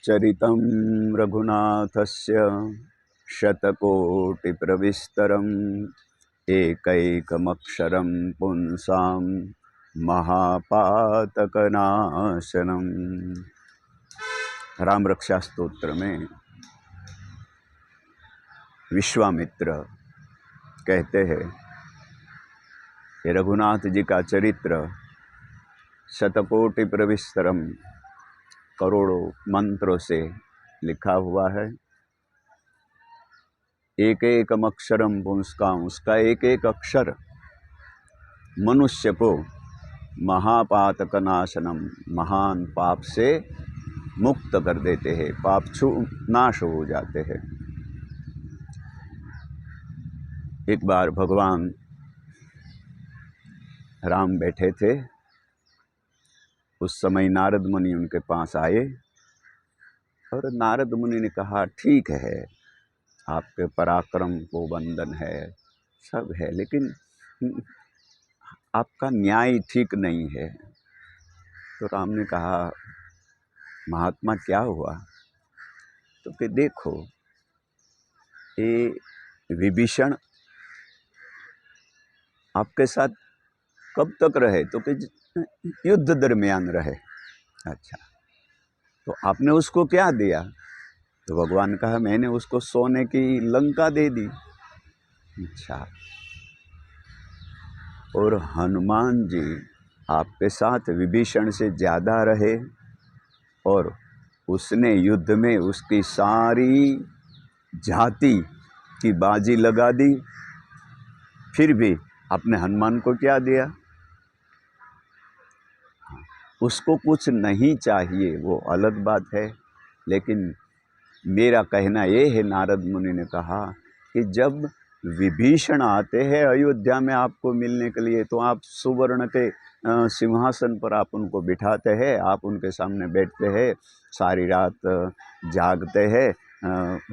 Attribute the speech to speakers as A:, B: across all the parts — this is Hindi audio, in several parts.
A: चरितं रघुनाथस्य शतकोटिप्रविस्तरम् एकैकमक्षरं पुंसां महापातकनाशनम्। राम रक्षा स्तोत्र में विश्वामित्र कहते हैं कि रघुनाथ जी का चरित्र शतकोटि प्रविस्तरम करोड़ों मंत्रों से लिखा हुआ है। एक एक अक्षरम पुंस्काम, उसका एक एक अक्षर मनुष्य को महापातक नाशनम, महान पाप से मुक्त कर देते हैं, पाप नाश हो जाते हैं। एक बार भगवान राम बैठे थे, उस समय नारद मुनि उनके पास आए और नारद मुनि ने कहा, ठीक है आपके पराक्रम को वंदन है, सब है, लेकिन आपका न्याय ठीक नहीं है। तो राम ने कहा, महात्मा क्या हुआ? तो कि देखो, ये विभीषण आपके साथ कब तक रहे? तो कि युद्ध दरमियान रहे। अच्छा, तो आपने उसको क्या दिया? तो भगवान कहा, मैंने उसको सोने की लंका दे दी। अच्छा, और हनुमान जी आपके साथ विभीषण से ज़्यादा रहे और उसने युद्ध में उसकी सारी जाति की बाजी लगा दी, फिर भी आपने हनुमान को क्या दिया? उसको कुछ नहीं चाहिए, वो अलग बात है, लेकिन मेरा कहना ये है, नारद मुनि ने कहा कि जब विभीषण आते हैं अयोध्या में आपको मिलने के लिए, तो आप सुवर्ण के सिंहासन पर आप उनको बिठाते हैं, आप उनके सामने बैठते हैं, सारी रात जागते हैं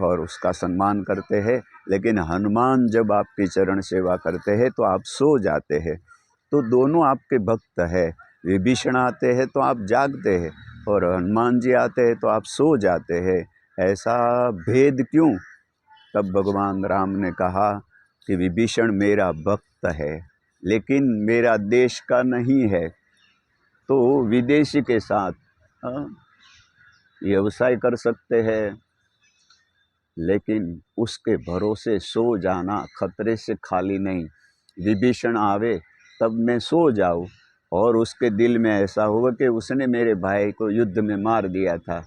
A: और उसका सम्मान करते हैं। लेकिन हनुमान जब आपकी चरण सेवा करते हैं तो आप सो जाते हैं। तो दोनों आपके भक्त हैं। विभीषण आते हैं तो आप जागते हैं और हनुमान जी आते हैं तो आप सो जाते हैं। ऐसा भेद क्यों? तब भगवान राम ने कहा कि विभीषण मेरा भक्त है, लेकिन मेरा देश का नहीं है, तो विदेशी के साथ व्यवसाय कर सकते हैं, लेकिन उसके भरोसे सो जाना खतरे से खाली नहीं। विभीषण आवे तब मैं सो जाऊं और उसके दिल में ऐसा होगा कि उसने मेरे भाई को युद्ध में मार दिया था,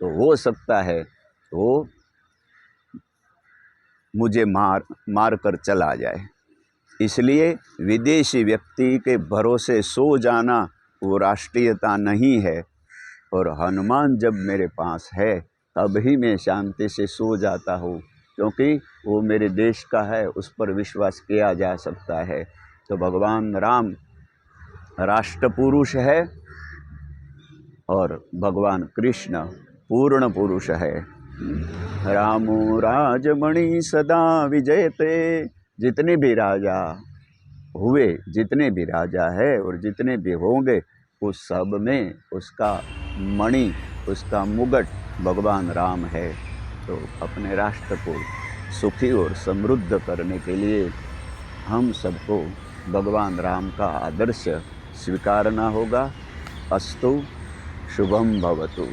A: तो हो सकता है वो मुझे मार कर चला जाए। इसलिए विदेशी व्यक्ति के भरोसे सो जाना वो राष्ट्रीयता नहीं है। और हनुमान जब मेरे पास है तब ही मैं शांति से सो जाता हूँ, क्योंकि वो मेरे देश का है, उस पर विश्वास किया जा सकता है। तो भगवान राम राष्ट्र पुरुष है और भगवान कृष्ण पूर्ण पुरुष है। रामो राजमणि सदा विजयते, जितने भी राजा हुए, जितने भी राजा है और जितने भी होंगे, उस सब में उसका मणि, उसका मुगट भगवान राम है। तो अपने राष्ट्र को सुखी और समृद्ध करने के लिए हम सबको भगवान राम का आदर्श स्वीकारना होगा। अस्तु, शुभम भवतु।